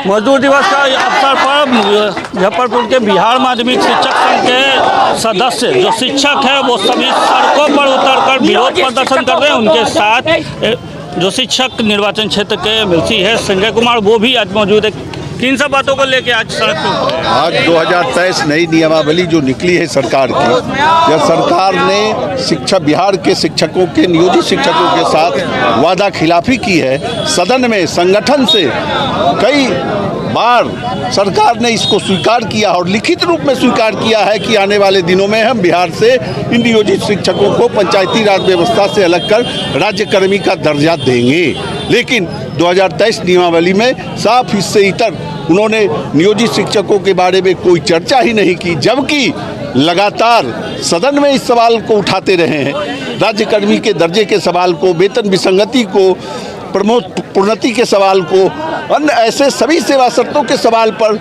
मजदूर दिवस का अवसर पर मुजफ्फरपुर के बिहार माध्यमिक शिक्षक संघ के सदस्य जो शिक्षक है वो सभी सड़कों पर उतरकर विरोध प्रदर्शन कर रहे हैं। उनके साथ जो शिक्षक निर्वाचन क्षेत्र के एमएलसी है संजय कुमार, वो भी आज मौजूद है। किन सब बातों को लेके आज सड़क पर? आज 2023 नई नियमावली जो निकली है सरकार की, यह सरकार ने बिहार के शिक्षकों के नियोजित शिक्षकों के साथ वादा खिलाफी की है। सदन में संगठन से कई बार सरकार ने इसको स्वीकार किया और लिखित रूप में स्वीकार किया है कि आने वाले दिनों में हम बिहार से इन नियोजित शिक्षकों को पंचायती राज व्यवस्था से अलग कर राज्यकर्मी का दर्जा देंगे। लेकिन 2023 नियमावली में साफ इससे इतर उन्होंने नियोजित शिक्षकों के बारे में कोई चर्चा ही नहीं की, जबकि लगातार सदन में इस सवाल को उठाते रहे हैं। राज्यकर्मी के दर्जे के सवाल को, वेतन विसंगति को, प्रोन्नति के सवाल को, अन्य ऐसे सभी सेवा शर्तों के सवाल पर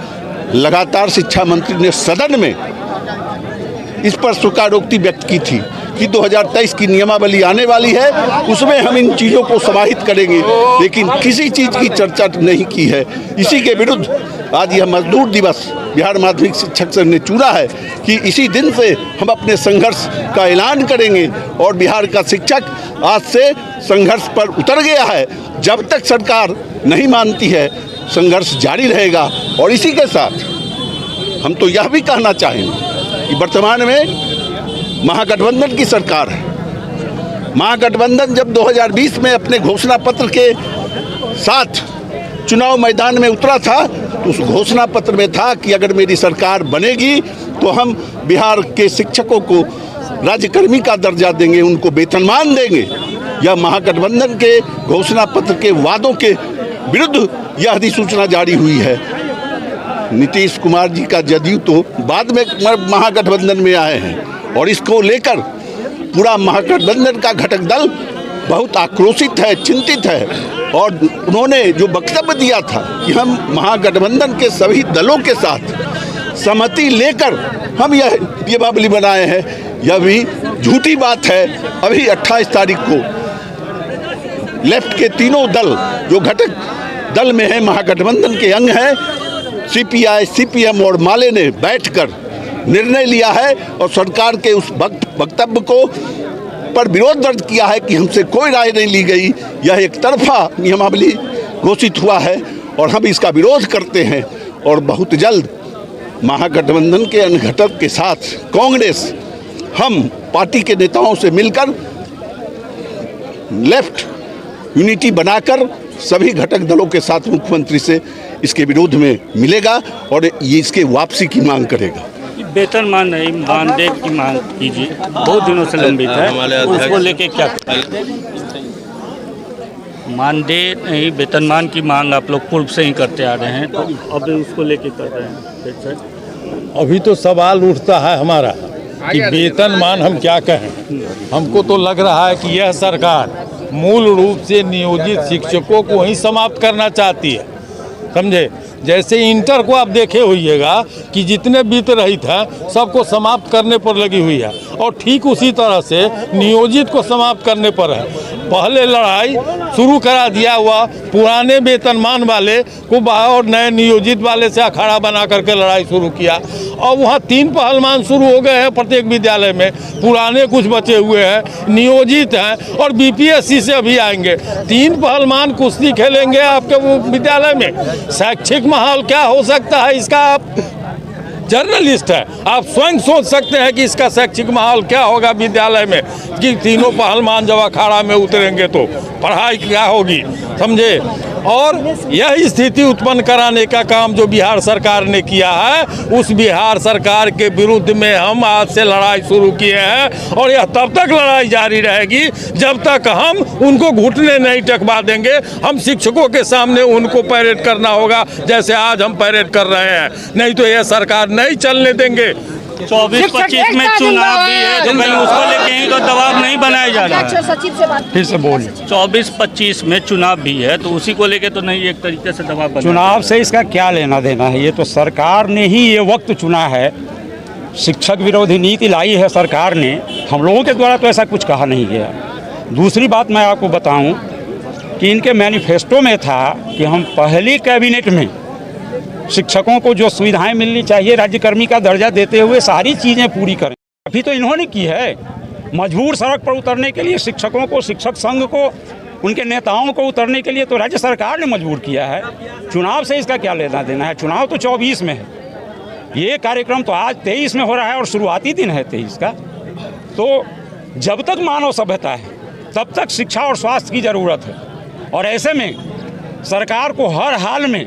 लगातार शिक्षा मंत्री ने सदन में इस पर स्वीकारोक्ति व्यक्त की थी कि 2023 की नियमावली आने वाली है, उसमें हम इन चीज़ों को समाहित करेंगे, लेकिन किसी चीज़ की चर्चा नहीं की है। इसी के विरुद्ध आज यह मजदूर दिवस बिहार माध्यमिक शिक्षक संघ ने चुना है कि इसी दिन से हम अपने संघर्ष का ऐलान करेंगे और बिहार का शिक्षक आज से संघर्ष पर उतर गया है। जब तक सरकार नहीं मानती है, संघर्ष जारी रहेगा। और इसी के साथ हम तो यह भी कहना चाहेंगे कि वर्तमान में महागठबंधन की सरकार है। महागठबंधन जब 2020 में अपने घोषणा पत्र के साथ चुनाव मैदान में उतरा था, तो उस घोषणा पत्र में था कि अगर मेरी सरकार बनेगी तो हम बिहार के शिक्षकों को राज्यकर्मी का दर्जा देंगे, उनको वेतनमान देंगे। यह महागठबंधन के घोषणा पत्र के वादों के विरुद्ध यह अधिसूचना जारी हुई है। नीतीश कुमार जी का जदयू तो बाद में महागठबंधन में आए हैं और इसको लेकर पूरा महागठबंधन का घटक दल बहुत आक्रोशित है, चिंतित है। और उन्होंने जो वक्तव्य दिया था कि हम महागठबंधन के सभी दलों के साथ सहमति लेकर हम यह नियमावली बनाए हैं, यह भी झूठी बात है। अभी 28 तारीख को लेफ्ट के तीनों दल जो घटक दल में है, महागठबंधन के अंग हैं, सीपीआई, सीपीएम और माले ने बैठकर निर्णय लिया है और सरकार के उस वक्तव्य को पर विरोध दर्ज किया है कि हमसे कोई राय नहीं ली गई। यह एक तरफा नियमावली घोषित हुआ है और हम इसका विरोध करते हैं। और बहुत जल्द महागठबंधन के अन्य घटक के साथ कांग्रेस, हम पार्टी के नेताओं से मिलकर लेफ्ट यूनिटी बनाकर सभी घटक दलों के साथ मुख्यमंत्री से इसके विरोध में मिलेगा और ये इसके वापसी की मांग करेगा। वेतनमान नहीं, मानदेय की मांग कीजिए, बहुत दिनों से लंबित है, उसको लेके क्या? मानदेय नहीं, वेतनमान की मांग आप लोग पूर्व से ही करते आ रहे हैं, तो अब उसको लेके कर रहे हैं। अभी तो सवाल उठता है हमारा कि वेतनमान हम क्या कहें। हमको तो लग रहा है कि यह सरकार मूल रूप से नियोजित शिक्षकों को ही समाप्त करना चाहती है, समझे। जैसे इंटर को आप देखे होइएगा कि जितने बीत रहित हैं सबको समाप्त करने पर लगी हुई है, और ठीक उसी तरह से नियोजित को समाप्त करने पर है। पहले लड़ाई शुरू करा दिया हुआ पुराने वेतनमान वाले को और नए नियोजित वाले से अखाड़ा बना करके लड़ाई शुरू किया। और वहाँ 3 पहलवान शुरू हो गए हैं प्रत्येक विद्यालय में। पुराने कुछ बचे हुए हैं, नियोजित हैं और बीपीएससी से अभी आएंगे। 3 पहलवान कुश्ती खेलेंगे आपके वो विद्यालय में। शैक्षिक माहौल क्या हो सकता है इसका आप जर्नलिस्ट है, आप स्वयं सोच सकते हैं कि इसका शैक्षिक माहौल क्या होगा विद्यालय में कि तीनों पहलवान जब अखाड़ा में उतरेंगे तो पढ़ाई क्या होगी, समझे। और यह स्थिति उत्पन्न कराने का काम जो बिहार सरकार ने किया है, उस बिहार सरकार के विरुद्ध में हम आज से लड़ाई शुरू किए हैं और यह तब तक लड़ाई जारी रहेगी जब तक हम उनको घुटने नहीं टेकवा देंगे। हम शिक्षकों के सामने उनको पैरेड करना होगा जैसे आज हम पैरेड कर रहे हैं, नहीं तो यह सरकार नहीं चलने देंगे। 24-25 में चुनाव भी है, तो कहीं उसको लेके ही तो दबाव नहीं बनाया जा रहा है। फिर से बोल। 24-25 में चुनाव भी है, तो उसी को लेके तो नहीं एक तरीके से दबाव बनाया। चुनाव से इसका क्या लेना देना है? ये तो सरकार ने ही ये वक्त चुना है, शिक्षक विरोधी नीति लाई है सरकार ने, हम लोगों के द्वारा तो ऐसा कुछ कहा नहीं गया। दूसरी बात मैं आपको बताऊं कि इनके मैनिफेस्टो में था कि हम पहली कैबिनेट में शिक्षकों को जो सुविधाएं मिलनी चाहिए राज्यकर्मी का दर्जा देते हुए सारी चीज़ें पूरी करें। अभी तो इन्होंने की है। मजबूर सड़क पर उतरने के लिए शिक्षकों को, शिक्षक संघ को, उनके नेताओं को उतरने के लिए तो राज्य सरकार ने मजबूर किया है। चुनाव से इसका क्या लेना देना है? चुनाव तो 24 में है, ये कार्यक्रम तो आज 23 में हो रहा है और शुरुआती दिन है 23 का। तो जब तक मानव सभ्यता है तब तक शिक्षा और स्वास्थ्य की ज़रूरत है, और ऐसे में सरकार को हर हाल में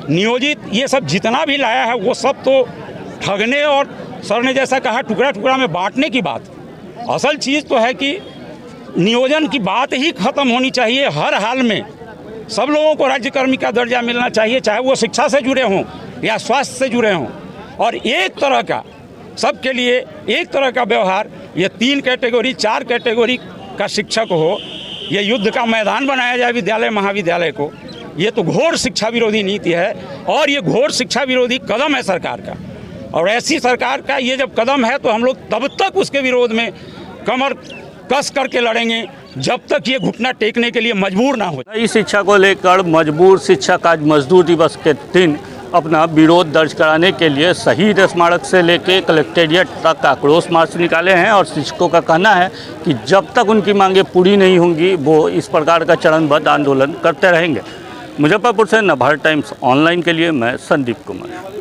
नियोजित ये सब जितना भी लाया है वो सब तो ठगने और सर ने जैसा कहा टुकड़ा टुकड़ा में बांटने की बात। असल चीज़ तो है कि नियोजन की बात ही खत्म होनी चाहिए। हर हाल में सब लोगों को राज्यकर्मी का दर्जा मिलना चाहिए, चाहे वो शिक्षा से जुड़े हों या स्वास्थ्य से जुड़े हों, और एक तरह का सबके लिए एक तरह का व्यवहार। ये 3 कैटेगरी 4 कैटेगरी का शिक्षक हो, ये युद्ध का मैदान बनाया जाए विद्यालय महाविद्यालय को, ये तो घोर शिक्षा विरोधी नीति है और ये घोर शिक्षा विरोधी कदम है सरकार का। और ऐसी सरकार का ये जब कदम है तो हम लोग तब तक उसके विरोध में कमर कस करके लड़ेंगे जब तक ये घुटना टेकने के लिए मजबूर ना हो। नई शिक्षा को लेकर मजबूर शिक्षक आज मजदूर दिवस के दिन अपना विरोध दर्ज कराने के लिए शहीद स्मारक से लेके कलेक्टेरिएट तक आक्रोश मार्च निकाले हैं, और शिक्षकों का कहना है कि जब तक उनकी मांगें पूरी नहीं होंगी वो इस प्रकार का चरणबद्ध आंदोलन करते रहेंगे। मुजफ्फरपुर से नवभारत टाइम्स ऑनलाइन के लिए मैं संदीप कुमार।